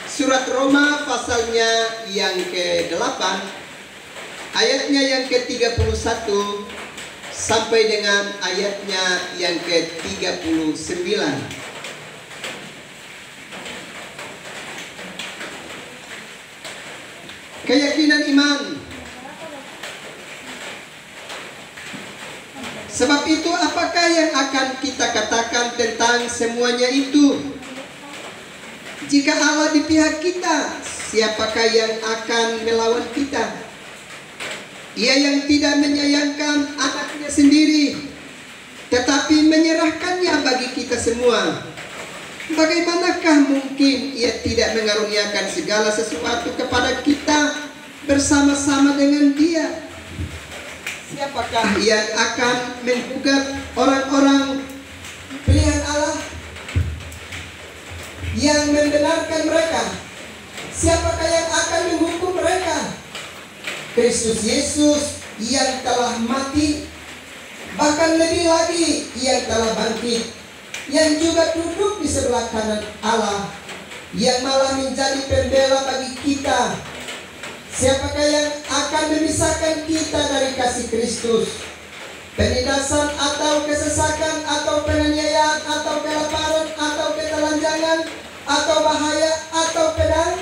Surat Roma pasalnya yang ke-8, ayatnya yang ke-31 sampai dengan ayatnya yang ke-39. Keyakinan iman. Sebab itu apakah yang akan kita katakan tentang semuanya itu? Jika Allah di pihak kita, siapakah yang akan melawan kita? Ia yang tidak menyayangkan anaknya sendiri, tetapi menyerahkannya bagi kita semua. Bagaimanakah mungkin ia tidak mengaruniakan segala sesuatu kepada kita bersama-sama dengan Dia? Siapakah yang akan menggugat orang-orang pilihan Allah yang membenarkan mereka? Siapakah yang akan menghukum mereka? Kristus Yesus yang telah mati, bahkan lebih lagi yang telah bangkit, yang juga duduk di sebelah kanan Allah, yang malah menjadi pembela bagi kita. Siapakah yang akan memisahkan kita dari kasih Kristus? Penindasan atau kesesakan atau penganiayaan atau kelaparan atau ketelanjangan atau bahaya atau pedang?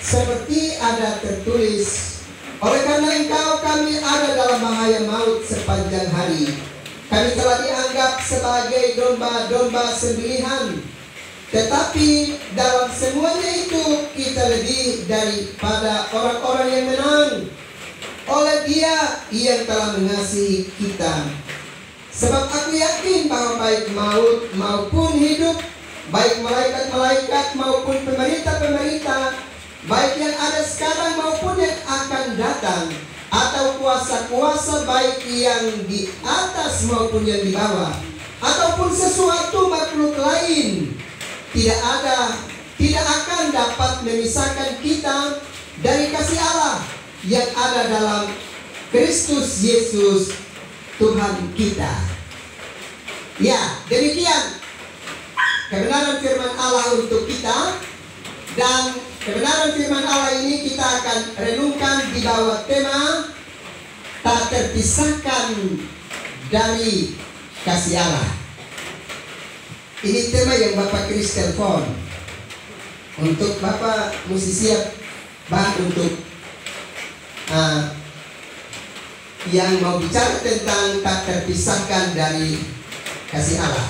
Seperti ada tertulis, oleh karena Engkau kami ada dalam bahaya maut sepanjang hari. Kami telah dianggap sebagai domba-domba sembelihan. Tetapi dalam semuanya itu kita lebih daripada orang-orang yang menang oleh Dia yang telah mengasihi kita. Sebab aku yakin bahwa baik maut maupun hidup, baik malaikat-malaikat maupun pemerintah-pemerintah, baik yang ada sekarang maupun yang akan datang, atau kuasa-kuasa baik yang di atas maupun yang di bawah, ataupun sesuatu makhluk lain, tidak akan dapat memisahkan kita dari kasih Allah yang ada dalam Kristus Yesus Tuhan kita. Ya, demikian kebenaran firman Allah untuk kita. Dan kebenaran firman Allah ini kita akan renungkan di bawah tema tak terpisahkan dari kasih Allah. Ini tema yang Bapak Chris telepon. Untuk Bapak mesti siap untuk yang mau bicara tentang tak terpisahkan dari kasih Allah.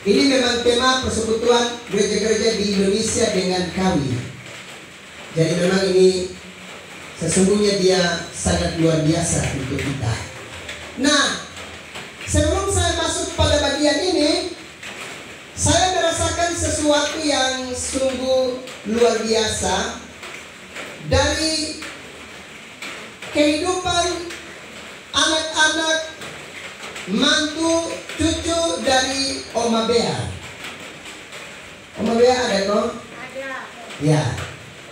Ini memang tema persekutuan gereja-gereja di Indonesia dengan kami. Jadi memang ini sesungguhnya dia sangat luar biasa untuk kita. Nah, sebelum saya masuk pada bagian ini, saya merasakan sesuatu yang sungguh luar biasa dari kehidupan anak-anak, mantu, cucu dari Oma Bea. Oma Bea ada kok? Ada. Ya,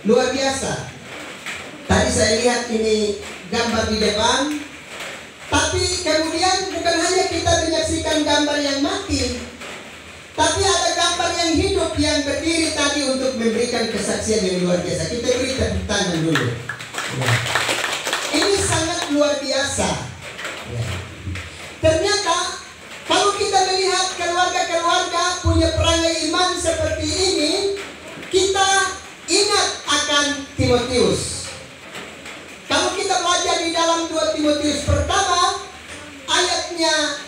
luar biasa. Tadi saya lihat ini gambar di depan, tapi kemudian bukan hanya kita menyaksikan gambar yang mati, tapi ada gambar yang hidup yang berdiri tadi untuk memberikan kesaksian yang luar biasa. Kita beri tepuk tangan dulu. Ya. Ini sangat luar biasa. Ya. Ternyata kalau kita melihat keluarga-keluarga punya perangai iman seperti ini, kita ingat akan Timotius. Kalau kita belajar di dalam 2 Timotius pertama, ayatnya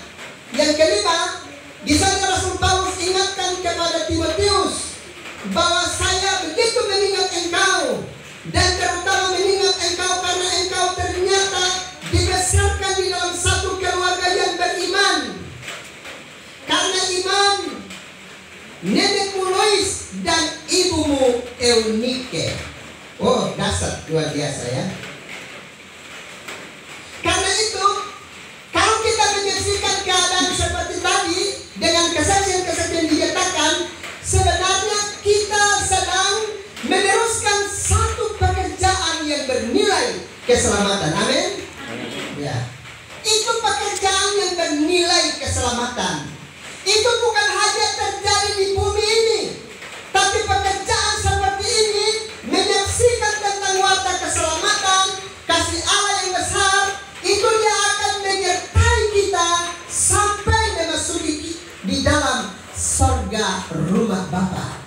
yang kelima, di sana Rasul Paulus ingatkan kepada Timotius bahwa saya begitu mengingat engkau, dan terutama mengingat engkau karena engkau ternyata dibesarkan di dalam satu keluarga yang beriman. Karena iman nenekmu Lois dan ibumu Eunike. Oh, dasar luar biasa ya. Karena itu, kalau kita menyaksikan keadaan seperti tadi dengan kesaksian-kesaksian dinyatakan, sebenarnya kita sedang meneruskan satu pekerjaan yang bernilai keselamatan. Amin. Ya. Itu pekerjaan yang bernilai keselamatan. Itu bukan hanya terjadi di bumi ini, tapi pekerjaan seperti rumah Bapa.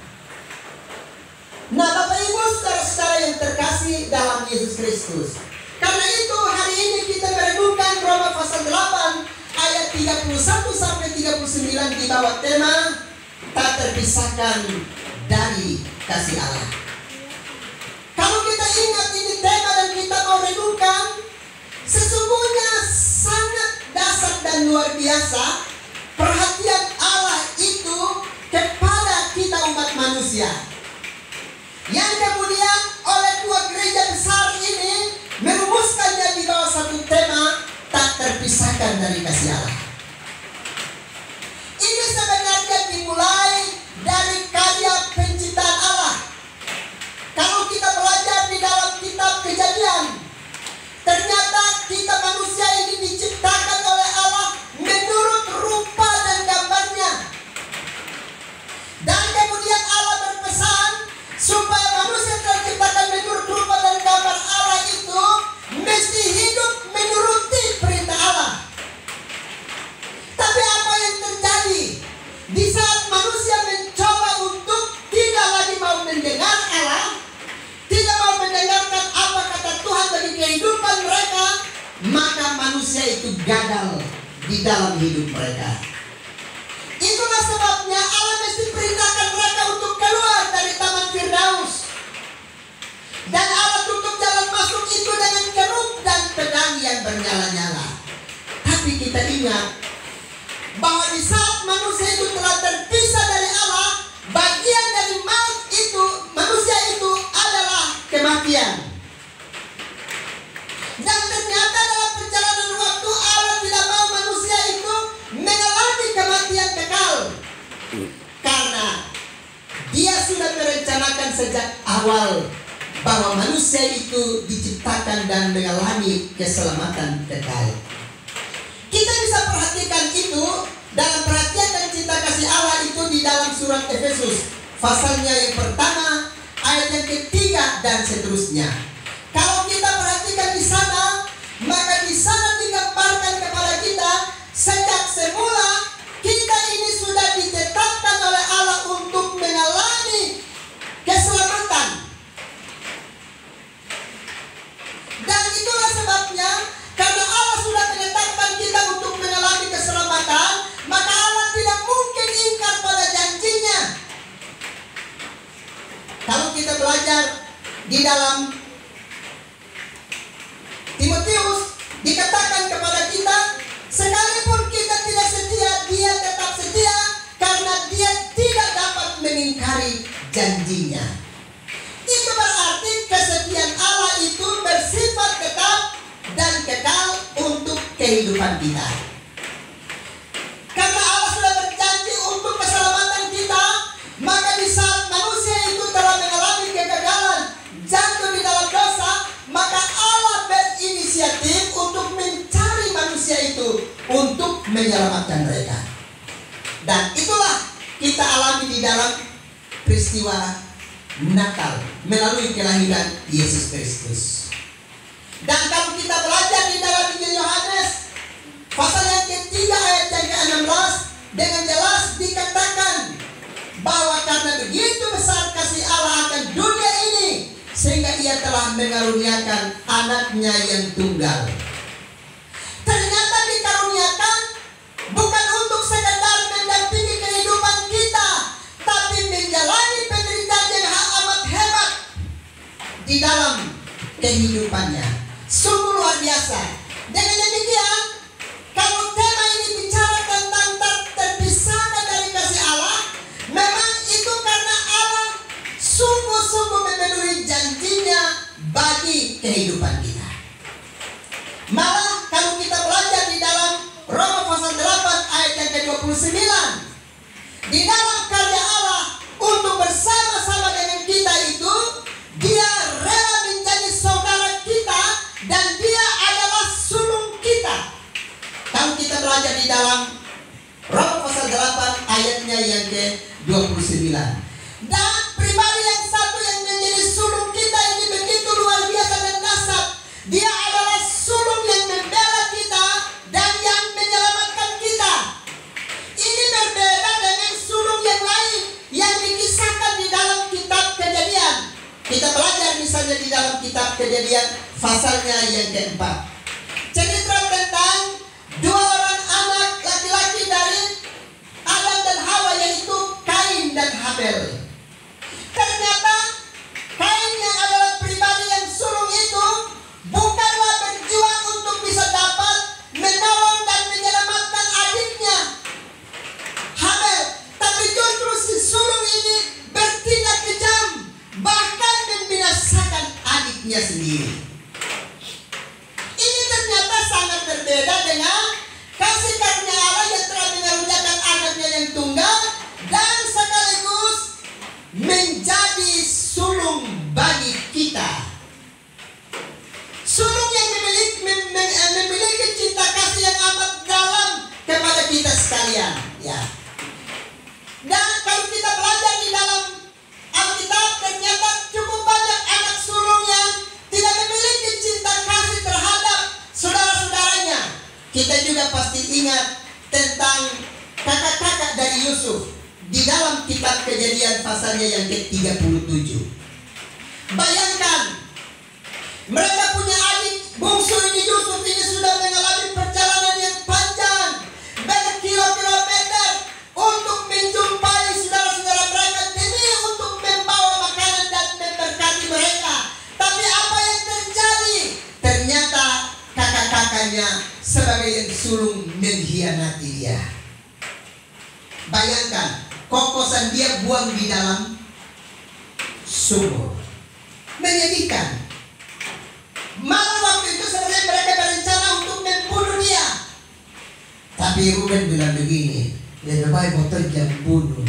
Nah, Bapak Ibu saudara-saudara yang terkasih dalam Yesus Kristus, karena itu hari ini kita merenungkan Roma pasal 8 ayat 31 sampai 39 di bawah tema tak terpisahkan dari kasih Allah. Kalau kita ingat ini tema dan kita mau renungkan, sesungguhnya sangat dasar dan luar biasa perhatian Allah itu kepada kita umat manusia, yang kemudian oleh dua gereja besar ini merumuskannya di bawah satu tema tak terpisahkan dari kasih Allah. Ini sebenarnya dimulai dari karya penciptaan Allah. Kalau kita belajar di dalam kitab Kejadian, ternyata kita manusia ini diciptakan oleh Allah menurut rupa dan gambarnya. Dan kemudian Allah berpesan supaya manusia terciptakan menurut rupa dan gambar Allah itu mesti hidup menuruti perintah Allah. Tapi apa yang terjadi di saat manusia mencoba untuk tidak lagi mau mendengar Allah, tidak mau mendengarkan apa kata Tuhan bagi kehidupan mereka, maka manusia itu gagal di dalam hidup mereka. Itulah sebabnya Allah mesti perintahkan mereka untuk keluar dari Taman Firdaus. Dan Allah tutup jalan masuk itu dengan keruk dan pedang yang bernyala-nyala. Tapi kita ingat bahwa di saat manusia itu telah terpisah dari Allah, bagian dari maut itu, manusia itu adalah kematian. Dan ternyata dalam perjalanan waktu Allah tidak mau manusia itu mengalami kematian kekal, karena Dia sudah merencanakan sejak awal bahwa manusia itu diciptakan dan mengalami keselamatan kekal. Kita bisa perhatikan itu dalam perhatian dan cinta kasih Allah itu di dalam surat Efesus pasalnya yang pertama ayat yang ketiga dan seterusnya. Kalau kita perhatikan di sana, maka di sana digambarkan kepada kita sejak semula kita ini sudah ditetapkan oleh Allah untuk mengalami keselamatan. Dan itulah sebabnya karena Allah sudah menetapkan kita untuk mengalami keselamatan, maka Allah tidak mungkin ingkar pada janjinya. Kalau kita belajar di dalam Timotius, dikatakan kepada kita, sekalipun kita tidak setia, Dia tetap setia karena Dia tidak dapat mengingkari janjinya. Itu berarti kesetiaan Allah itu bersifat tetap dan kekal untuk kehidupan kita. Karena Allah sudah berjanji untuk keselamatan kita, maka di saat manusia itu telah mengalami kegagalan, jatuh di dalam dosa, maka Allah berinisiatif untuk mencari manusia itu untuk menyelamatkan mereka. Dan itulah kita alami di dalam peristiwa Natal melalui kelahiran Yesus Kristus. Dan kalau kita belajar di dalam Injil Yohanes pasal yang ketiga ayat yang ke-16, dengan jelas dikatakan bahwa karena begitu besar kasih Allah akan dunia ini, sehingga Ia telah mengaruniakan anaknya yang tunggal. Ternyata dikaruniakan bukan untuk sekedar mendampingi kehidupan kita, tapi menjalani penderitaan yang amat hebat di dalam kehidupannya. Sungguh luar biasa. Dengan demikian, kalau tema ini bicara tentang tak terpisahkan dari kasih Allah, memang itu karena Allah sungguh-sungguh memenuhi janjinya bagi kehidupan kita. Malah kalau kita belajar di dalam Roma pasal 8 ayat yang ke-29, di dalam karya Allah untuk bersama-sama dengan kita itu, Dia rela menjadi saudara kita dan Dia adalah sulung kita. Kalau kita belajar di dalam Roma pasal 8 ayatnya yang ke-29. Dan pribadi yang satu yang menjadi sulung kita ini begitu luar biasa dan dahsyat. Dia adalah sulung yang membela kita dan yang menyelamatkan kita. Ini berbeda dengan sulung yang kitab Kejadian pasalnya yang keempat. Cerita tentang dua orang anak laki-laki dari Adam dan Hawa, yaitu Kain dan Habel. Ternyata Kain yang adalah pribadi yang sulung itu bukanlah berjuang untuk bisa dapat menolong dan menyelamatkan adiknya Habel, tapi justru si sulung ini bertindak kejam, bahkan membinasakan adiknya sendiri. Ini ternyata sangat berbeda dengan kasih karunia Allah yang telah mengaruniakan anaknya yang tunggal dan sekaligus menjadi sulung bagi kita. Sulung yang memiliki cinta kasih yang amat dalam kepada kita sekalian, ya. Dan kalau kita belajar di dalam Alkitab, ternyata cukup banyak anak sulung yang tidak memiliki cinta kasih terhadap saudara-saudaranya. Kita juga pasti ingat tentang kakak-kakak dari Yusuf di dalam kitab Kejadian pasalnya yang ke-37. Bayangkan, mereka punya adik bungsu ini, Yusuf ini sudah mengalami perjalanan yang panjang, berkilo-kilometer untuk menjumpai saudara-saudara mereka demi untuk membawa makanan dan memberkati mereka. Tapi apa yang terjadi? Ternyata kakak-kakaknya sebagai yang sulung mengkhianati dia. Bayangkan, kokosan dia buang di dalam sumur. Menyedihkan. Malah waktu itu sebenarnya mereka berencana untuk membunuh dia. Tapi Ruben bilang begini, lebih baik potong jam bunuh,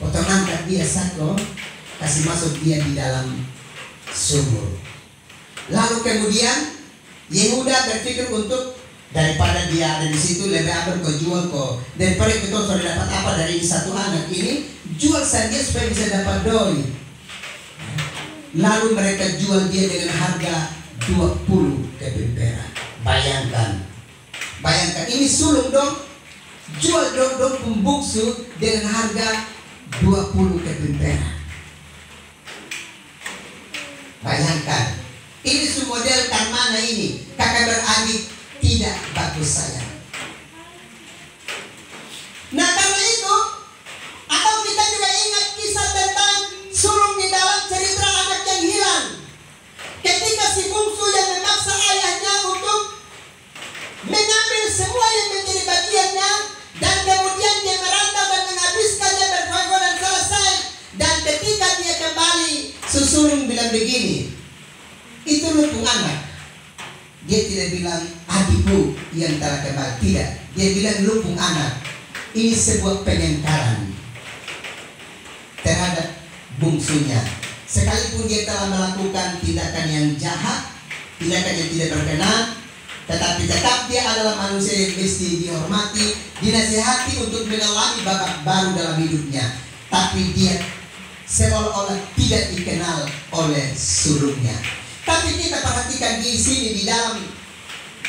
potong angkat dia satu, kasih masuk dia di dalam sumur. Lalu kemudian Yehuda berpikir untuk daripada dia ada di situ, lebih aman kau jual kau, daripada kita sudah dapat apa dari satu anak ini, jual saja supaya bisa dapat doi. Lalu mereka jual dia dengan harga 20 keping perak. Bayangkan ini sulung dong, jual dong pembungsu dengan harga 20 keping perak. Bayangkan, ini model mana ini? Kakak beradik tidak bagus saya. Nah karena itu, atau kita juga ingat kisah tentang sulung di dalam cerita anak yang hilang. Ketika si bungsu yang memaksa ayahnya untuk mengambil semua yang menjadi bagiannya, dan kemudian dia merantau dan menghabiskannya berkongkol dan selesai. Dan ketika dia kembali, sulung bilang begini, itu lutung anak. Dia tidak bilang adikku yang telah kembali, tidak. Dia bilang lutung anak. Ini sebuah pengingkaran terhadap bungsunya. Sekalipun dia telah melakukan tindakan yang jahat, tindakan yang tidak berkenan, tetapi tetap dia adalah manusia yang mesti dihormati, dinasihati untuk mengalami babak baru dalam hidupnya. Tapi dia seolah-olah tidak dikenal oleh sulungnya. Tapi kita perhatikan di sini di dalam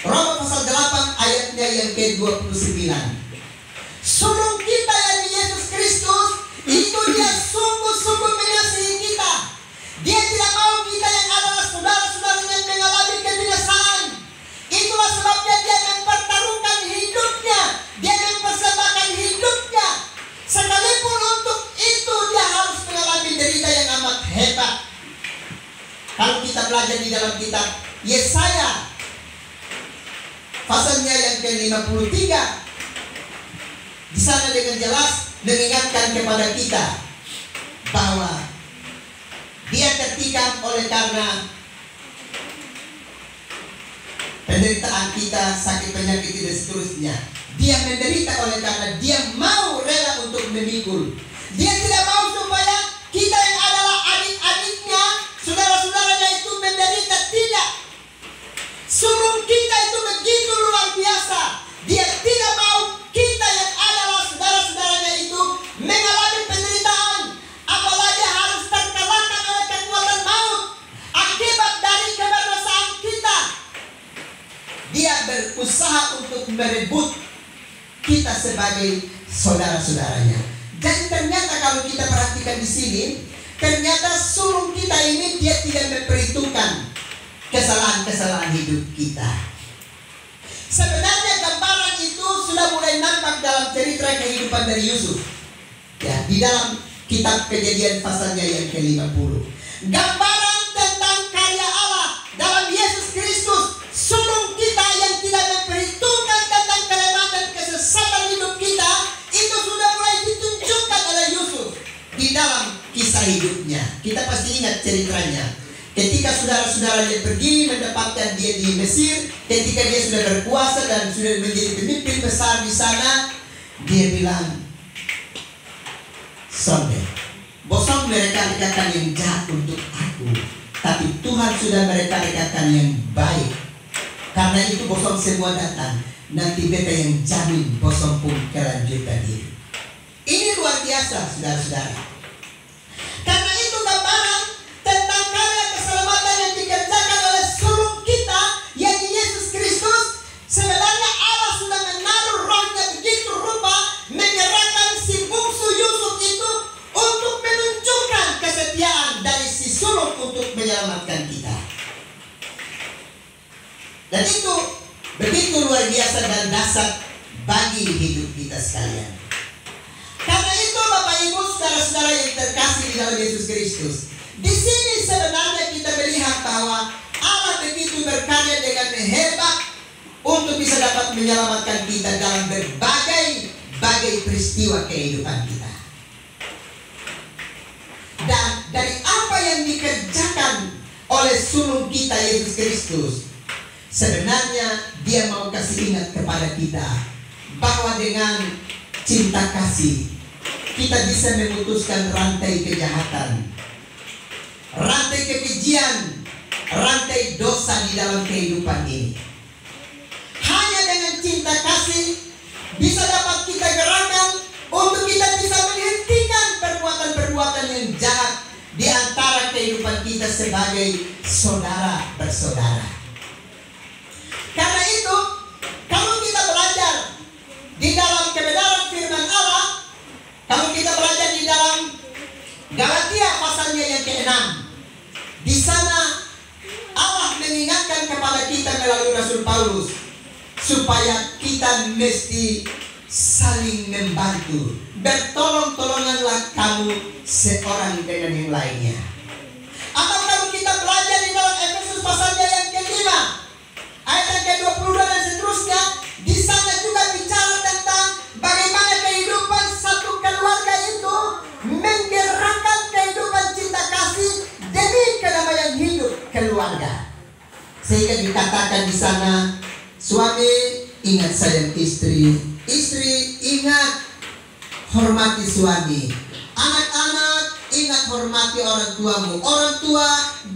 Roma pasal 8 ayatnya yang ke-29. Sulung kita yang Yesus Kristus itu dia sungguh-sungguh mengasihi kita. Dia tidak mau kita yang adalah saudara-saudaranya mengalami kebinasaan. Itulah sebabnya dia mempertaruhkan hidupnya, dia mempersembahkan hidupnya. Sekalipun untuk itu dia harus mengalami derita yang amat hebat. Kalau kita belajar di dalam kitab Yesaya pasalnya yang ke-53, di sana dengan jelas mengingatkan kepada kita bahwa dia tertikam oleh karena penderitaan kita, sakit penyakit dan seterusnya. Dia menderita oleh karena dia mau rela untuk memikul. Dia tidak mau supaya kita yang adalah adik-adiknya, saudara-saudaranya itu menderita. Tidak. Sulung kita itu begitu luar biasa. Dia tidak mau kita yang adalah saudara-saudaranya itu mengalami penderitaan, apalagi harus terkalahkan oleh kekuatan maut akibat dari keberdosaan kita. Dia berusaha untuk merebut kita sebagai saudara-saudaranya. Dan ternyata kalau kita perhatikan di sini, ternyata sulung kita ini dia tidak memperhitungkan kesalahan-kesalahan hidup kita. Sebenarnya gambaran itu sudah mulai nampak dalam cerita kehidupan dari Yusuf. Ya, di dalam kitab Kejadian pasalnya yang ke-50. Gambaran tentang karya Allah dalam Yesus Kristus, sulung kita yang tidak memperhitungkan tentang kelemahan dan kesesatan hidup kita, itu sudah mulai ditunjukkan oleh Yusuf di dalam kisah hidupnya. Kita pasti ingat ceritanya. Ketika saudara-saudaranya pergi mendapatkan dia di Mesir, ketika dia sudah berkuasa dan sudah menjadi pemimpin besar di sana, dia bilang, "Sonde, bosan mereka rekan yang jahat untuk aku, tapi Tuhan sudah mereka rekan yang baik. Karena itu bosan semua datang, nanti beta yang jamin bosan pun kelanjutan diri." Ini luar biasa, saudara-saudara. Karena itu gambaran tentang karya keselamatan yang dikerjakan oleh sulung kita, yaitu Yesus Kristus. Sebenarnya Allah sudah menaruh rohnya begitu rupa, menyerahkan si bungsu Yusuf itu untuk menunjukkan kesetiaan dari si sulung untuk menyelamatkan kita. Dan itu begitu luar biasa dan dasar bagi hidup kita sekalian. Karena itu Bapak Ibu saudara-saudara yang terkasih di dalam Yesus Kristus, di sini sebenarnya kita melihat bahwa Allah begitu berkarya dengan hebat untuk bisa dapat menyelamatkan kita dalam berbagai peristiwa kehidupan kita. Dan dari apa yang dikerjakan oleh sulung kita Yesus Kristus, sebenarnya dia mau kasih ingat kepada kita bahwa dengan cinta kasih kita bisa memutuskan rantai kejahatan, rantai kekejian, rantai dosa di dalam kehidupan ini. Hanya dengan cinta kasih bisa dapat kita gerakan untuk kita bisa menghentikan perbuatan-perbuatan yang jahat di antara kehidupan kita sebagai saudara bersaudara. Karena itu, kalau kita belajar di dalam kebenaran firman Allah, kalau kita belajar di dalam Galatia pasalnya yang ke-6, di sana Allah mengingatkan kepada kita melalui Rasul Paulus supaya kita mesti saling membantu, bertolong-tolonganlah kamu seorang dengan yang lainnya. Atau kalau kita belajar di dalam Efesus pasalnya yang ke-5 ayat yang ke-22 dan seterusnya, di sana juga bicara tentang bagaimana kehidupan satu keluarga itu menggerakkan kehidupan cinta kasih demi kedamaian hidup keluarga. Sehingga dikatakan di sana, suami ingat sayang istri, istri ingat hormati suami, anak-anak ingat hormati orang tuamu, orang tua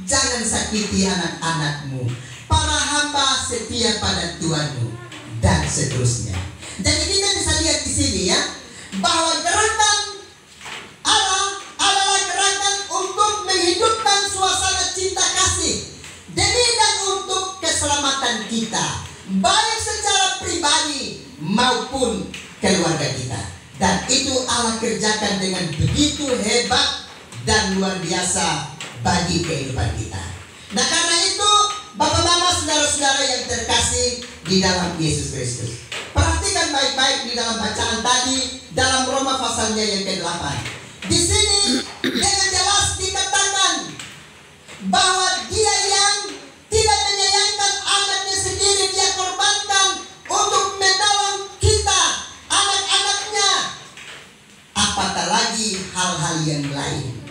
jangan sakiti anak-anakmu, para hamba setia pada Tuhanmu, dan seterusnya. Jadi kita bisa lihat di sini ya, bahwa gerakan Allah adalah gerakan untuk menghidupkan suasana cinta kasih demi dan untuk keselamatan kita, baik secara pribadi maupun keluarga kita. Dan itu Allah kerjakan dengan begitu hebat dan luar biasa bagi kehidupan kita. Nah karena itu Bapak Mama saudara-saudara yang terkasih di dalam Yesus Kristus, perhatikan baik-baik di dalam bacaan tadi dalam Roma pasalnya yang ke-8. Di sini dengan jelas dikatakan bahwa dia yang tidak menyayangkan anaknya sendiri dia korbankan untuk menolong kita, anak-anaknya, apatah lagi hal-hal yang lain.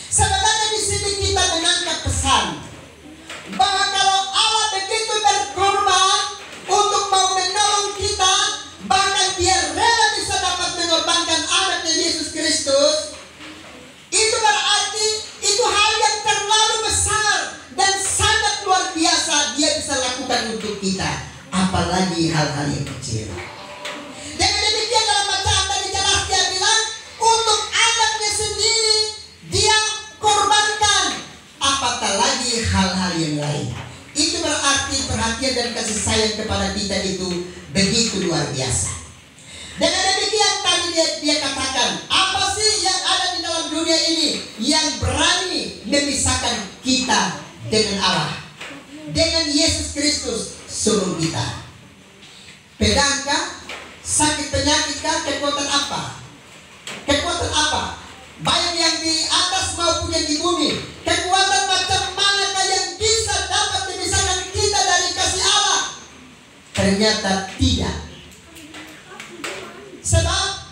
Sebenarnya di sini kita menangkap pesan bahwa kalau Allah begitu berkorban untuk mau menolong kita, bahkan dia rela bisa dapat mengorbankan anaknya Yesus Kristus, itu berarti itu hal yang terlalu besar dan sangat luar biasa dia bisa lakukan untuk kita, apalagi hal-hal yang kecil. Dengan demikian dalam bacaan tadi jelas dia bilang untuk anaknya sendiri dia korbankan, apatah lagi hal-hal yang lain. Itu berarti perhatian dan kasih sayang kepada kita itu begitu luar biasa. Dengan demikian tadi dia katakan, apa sih yang ada di dalam dalam dunia ini yang berani memisahkan kita dengan Allah, dengan Yesus Kristus suruh kita. Pedang kah? Sakit penyakit kah? Kekuatan apa? Kekuatan apa? Baik yang di atas maupun yang di bumi. Kekuatan macam manakah yang bisa dapat memisahkan kita dari kasih Allah? Ternyata tidak. Sebab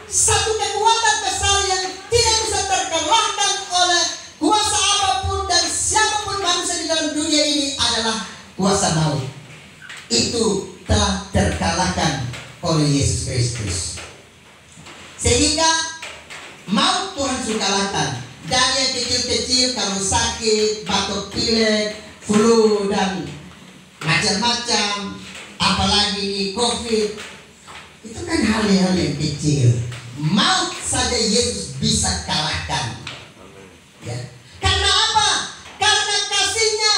satu kekuatan besar yang tidak bisa terkalahkan oleh kuasa apapun dan siapapun manusia di dalam dunia ini adalah kuasa maut. Itu telah terkalahkan oleh Yesus Kristus. Sehingga maut Tuhan sudah kalahkan. Dan yang kecil-kecil kalau sakit, batuk pilek, flu dan macam-macam, apalagi ini COVID, itu kan hal-hal yang kecil. Maut saja Yesus bisa kalahkan. Ya. Karena apa? Karena kasihnya,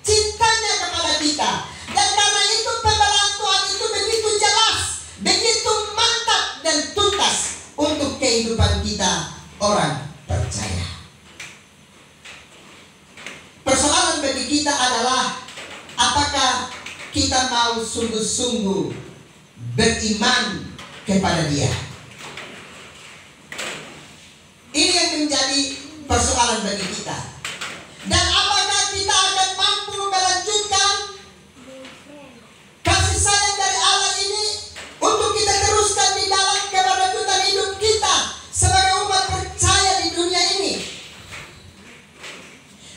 cintanya kepada kita. Dan karena itu pembelaan Tuhan itu begitu jelas, begitu mantap dan tuntas untuk kehidupan kita orang percaya. Persoalan bagi kita adalah apakah kita mau sungguh-sungguh beriman kepada Dia. Ini yang menjadi persoalan bagi kita. Dan apakah kita akan mampu melanjutkan kasih sayang dari Allah ini untuk kita teruskan di dalam keberlanjutan hidup kita sebagai umat percaya di dunia ini.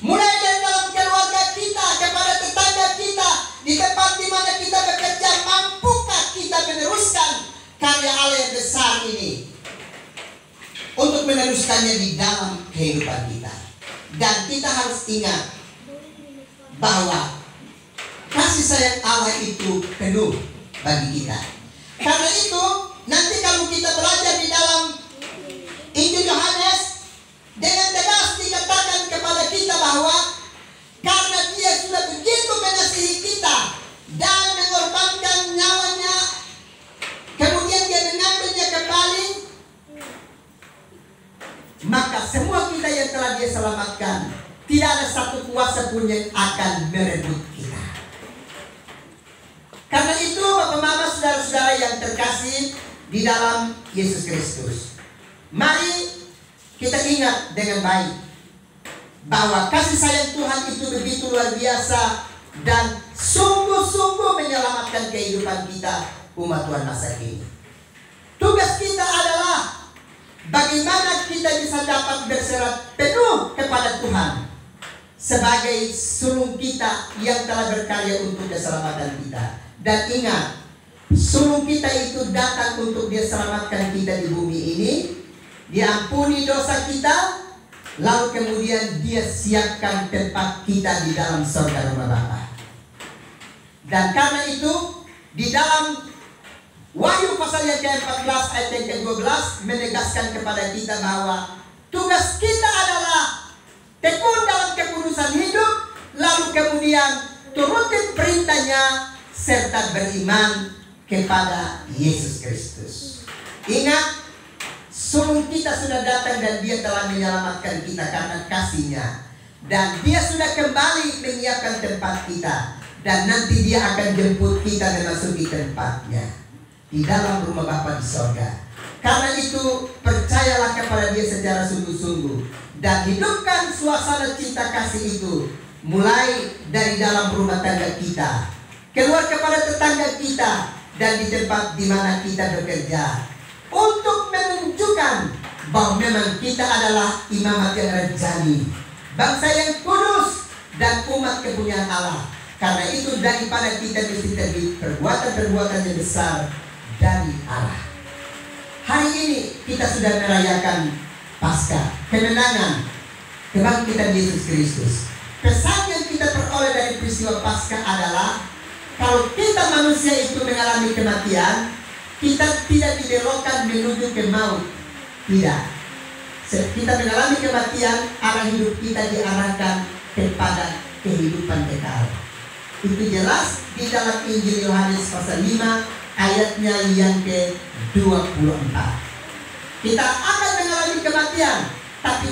Mulai dari dalam keluarga kita, kepada tetangga kita, di tempat di mana kita bekerja, mampukah kita meneruskan karya Allah yang besar ini? Untuk meneruskannya di dalam kehidupan kita. Dan kita harus ingat bahwa kasih sayang Allah itu penuh bagi kita. Karena itu nanti kalau kita belajar di dalam Injil Yohanes, dengan tegas dikatakan kepada kita bahwa karena Dia sudah begitu mengasihi kita dan mengorbankan nyawanya, kemudian Dia mengambilnya kembali, maka semua kita yang telah Dia selamatkan, tidak ada satu kuasa pun yang akan merebut kita. Karena itu Bapak Mama, saudara-saudara yang terkasih di dalam Yesus Kristus, mari kita ingat dengan baik bahwa kasih sayang Tuhan itu begitu luar biasa dan sungguh-sungguh menyelamatkan kehidupan kita umat Tuhan masa kini. Tugas kita adalah bagaimana kita bisa dapat berserah penuh kepada Tuhan sebagai sulung kita yang telah berkarya untuk keselamatan kita. Dan ingat, sulung kita itu datang untuk Dia selamatkan kita di bumi ini, diampuni dosa kita, lalu kemudian Dia siapkan tempat kita di dalam surga rumah Bapa. Dan karena itu di dalam Wahyu pasal yang ke-14 ayat yang ke-12 menegaskan kepada kita bahwa tugas kita adalah tekun dalam kekudusan hidup, lalu kemudian turutin perintahnya serta beriman kepada Yesus Kristus. Ingat, sulung kita sudah datang dan Dia telah menyelamatkan kita karena kasih-Nya. Dan Dia sudah kembali menyiapkan tempat kita. Dan nanti Dia akan jemput kita memasuki tempatnya di dalam rumah Bapa di sorga. Karena itu percayalah kepada Dia secara sungguh-sungguh dan hidupkan suasana cinta kasih itu mulai dari dalam rumah tangga kita, keluar kepada tetangga kita, dan di tempat di mana kita bekerja, untuk menunjukkan bahwa memang kita adalah imamat yang rajani, bangsa yang kudus dan umat kepunyaan Allah. Karena itu daripada kita mesti terbit perbuatan-perbuatan yang besar dari Allah. Hari ini kita sudah merayakan Paskah, kemenangan, kebangkitan Yesus Kristus. Pesan yang kita peroleh dari peristiwa Paskah adalah kalau kita manusia itu mengalami kematian, kita tidak dibelokkan menuju ke maut. Tidak. Kita mengalami kematian, arah hidup kita diarahkan kepada kehidupan kekal. Itu jelas di dalam Injil Yohanes pasal 5 ayatnya yang ke-24. Kita akan mengalami kematian, Tapi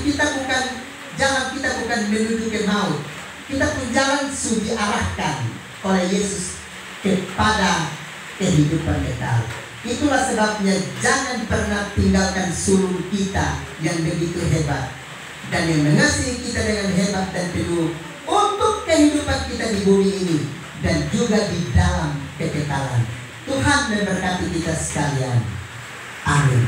jalan kita bukan menuju ke maut. Kita pun jalan sudah diarahkan oleh Yesus kepada kehidupan kekal. Itulah sebabnya jangan pernah tinggalkan sulung kita yang begitu hebat dan yang mengasihi kita dengan hebat dan penuh untuk kehidupan kita di bumi ini dan juga di dalam kekekalan. Tuhan memberkati kita sekalian. Amin.